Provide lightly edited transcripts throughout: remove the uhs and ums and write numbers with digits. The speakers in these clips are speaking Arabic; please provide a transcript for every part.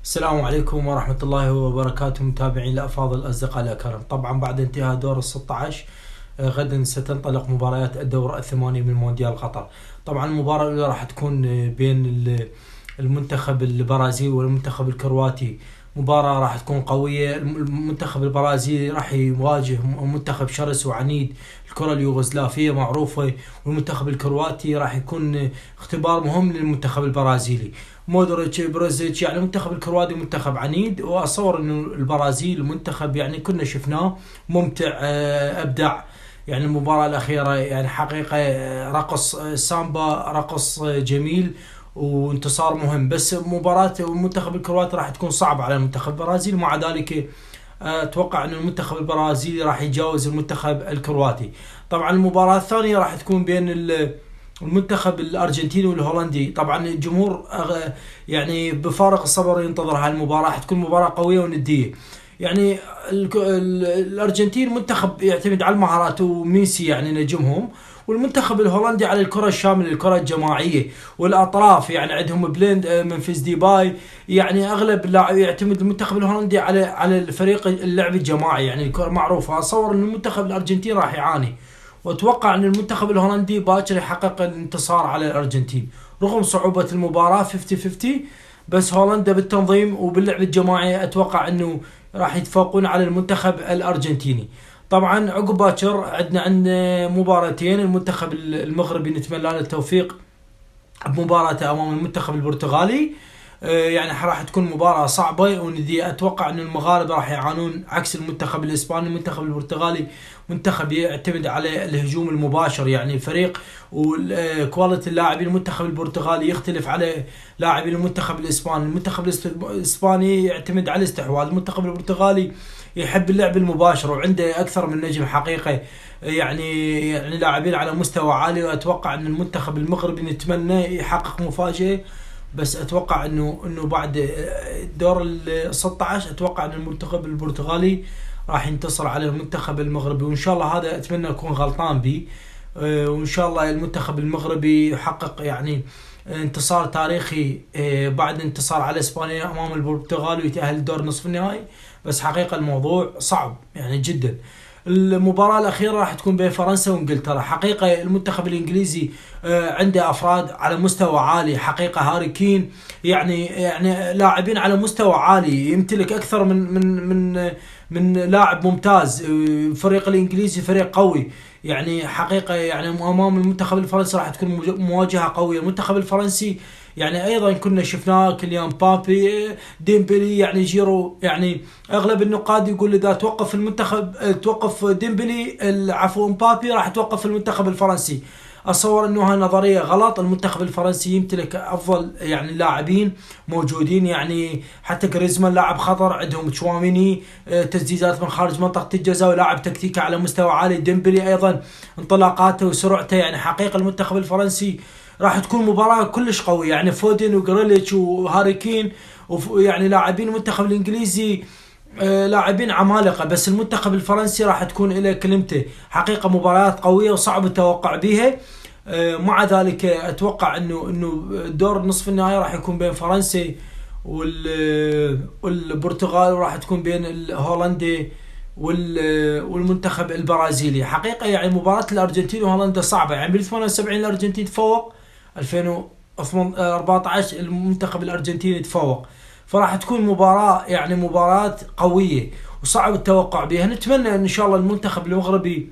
السلام عليكم ورحمة الله وبركاته، متابعين الأفاضل الأصدقاء الأكارم. طبعا بعد انتهاء دور ال16 غدا ستنطلق مباريات الدور الثمانية من مونديال قطر. طبعا المباراة الأولى راح تكون بين المنتخب البرازيلي والمنتخب الكرواتي. مباراة راح تكون قوية. المنتخب البرازيلي راح يواجه منتخب شرس وعنيد، الكرة اليوغوسلافية معروفة، والمنتخب الكرواتي راح يكون اختبار مهم للمنتخب البرازيلي. مودريتش، بروزيتش، يعني المنتخب الكرواتي منتخب عنيد، واتصور انه البرازيل منتخب يعني كنا شفناه ممتع، ابدع. يعني المباراة الأخيرة يعني حقيقة رقص سامبا، رقص جميل وانتصار مهم. بس مباراة المنتخب الكرواتي راح تكون صعبة على المنتخب البرازيلي، مع ذلك اتوقع ان المنتخب البرازيلي راح يتجاوز المنتخب الكرواتي. طبعا المباراة الثانية راح تكون بين المنتخب الارجنتيني والهولندي. طبعا الجمهور يعني بفارغ الصبر ينتظر هالمباراة، حتكون مباراة قوية وندية. يعني الارجنتين منتخب يعتمد على المهارات وميسي يعني نجمهم، والمنتخب الهولندي على الكرة الشاملة، الكرة الجماعية والأطراف. يعني عندهم بليند، منفذ ديباي. يعني أغلب اللاعب يعتمد المنتخب الهولندي على الفريق اللعب الجماعي، يعني الكرة معروفة. أتصور أن المنتخب الأرجنتين راح يعاني، وأتوقع أن المنتخب الهولندي باكر يحقق الانتصار على الأرجنتين رغم صعوبة المباراة 50-50. بس هولندا بالتنظيم وباللعب الجماعي أتوقع أنه راح يتفوقون على المنتخب الأرجنتيني. طبعا عقب باكر عندنا مباراتين. المنتخب المغربي نتمنى له التوفيق بمباراته امام المنتخب البرتغالي. يعني راح تكون مباراة صعبة وندي. اتوقع ان المغاربة راح يعانون عكس المنتخب الاسباني. المنتخب البرتغالي منتخب يعتمد على الهجوم المباشر، يعني الفريق وكواليتي اللاعبين المنتخب البرتغالي يختلف على لاعبين المنتخب الاسباني. المنتخب الاسباني يعتمد على الاستحواذ، المنتخب البرتغالي يحب اللعب المباشر وعنده اكثر من نجم حقيقة، يعني لاعبين على مستوى عالي. واتوقع ان المنتخب المغربي نتمنى يحقق مفاجأة، بس اتوقع انه بعد دور ال 16 اتوقع ان المنتخب البرتغالي راح ينتصر على المنتخب المغربي، وان شاء الله هذا اتمنى اكون غلطان به. وان شاء الله المنتخب المغربي يحقق يعني انتصار تاريخي بعد انتصار على اسبانيا امام البرتغال ويتأهل لدور نصف النهائي. بس حقيقة الموضوع صعب يعني جدا. المباراة الأخيرة راح تكون بين فرنسا وإنجلترا. حقيقة المنتخب الإنجليزي عنده أفراد على مستوى عالي، حقيقة هاري كين، يعني لاعبين على مستوى عالي، يمتلك أكثر من لاعب ممتاز. الفريق الإنجليزي فريق قوي، يعني حقيقة يعني أمام المنتخب الفرنسي راح تكون مواجهة قوية. المنتخب الفرنسي يعني ايضا كنا شفناه كليان بابي، ديمبلي، يعني جيرو. يعني اغلب النقاد يقول اذا توقف المنتخب توقف ديمبلي عفوا مبابي راح توقف المنتخب الفرنسي. اتصور انه هاي نظريه غلط. المنتخب الفرنسي يمتلك افضل يعني لاعبين موجودين، يعني حتى غريزمان لاعب خطر، عندهم تشواميني تسديدات من خارج منطقه الجزاء ولاعب تكتيكي على مستوى عالي. ديمبلي ايضا انطلاقاته وسرعته، يعني حقيقه المنتخب الفرنسي راح تكون مباراة كلش قوية. يعني فودين وجريليتش وهاري كين يعني لاعبين المنتخب الانجليزي لاعبين عمالقة. بس المنتخب الفرنسي راح تكون له كلمته. حقيقة مباريات قوية وصعب التوقع بها. مع ذلك اتوقع انه دور نصف النهائي راح يكون بين فرنسا والبرتغال، وراح تكون بين الهولندا والمنتخب البرازيلي. حقيقة يعني مباراة الارجنتين وهولندا صعبة. يعني بال 78 الارجنتين تفوق، 2014 المنتخب الارجنتيني تفوق. فراح تكون مباراة يعني مباراة قوية وصعب التوقع بها. نتمنى ان شاء الله المنتخب المغربي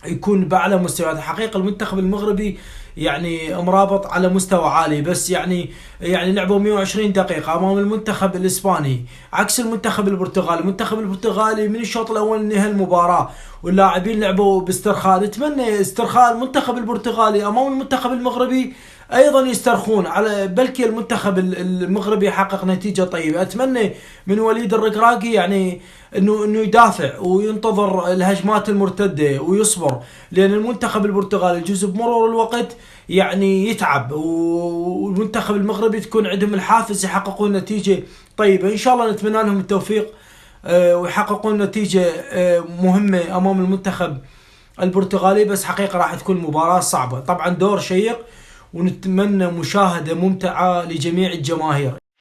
يكون بأعلى مستوى. حقيقة المنتخب المغربي يعني مرابط على مستوى عالي، بس يعني لعبوا 120 دقيقة أمام المنتخب الإسباني عكس المنتخب البرتغالي. المنتخب البرتغالي من الشوط الأول نهى المباراة واللاعبين لعبوا باسترخاء. نتمنى استرخاء المنتخب البرتغالي أمام المنتخب المغربي ايضا يسترخون، على بلكي المنتخب المغربي يحقق نتيجة طيبة. اتمنى من وليد الركراكي يعني انه يدافع وينتظر الهجمات المرتدة ويصبر، لان المنتخب البرتغالي جزء بمرور الوقت يعني يتعب، والمنتخب المغربي تكون عندهم الحافز يحققون نتيجة طيبة. ان شاء الله نتمنى لهم التوفيق ويحققون نتيجة مهمة امام المنتخب البرتغالي. بس حقيقة راح تكون مباراة صعبة. طبعا دور شيق ونتمنى مشاهدة ممتعة لجميع الجماهير.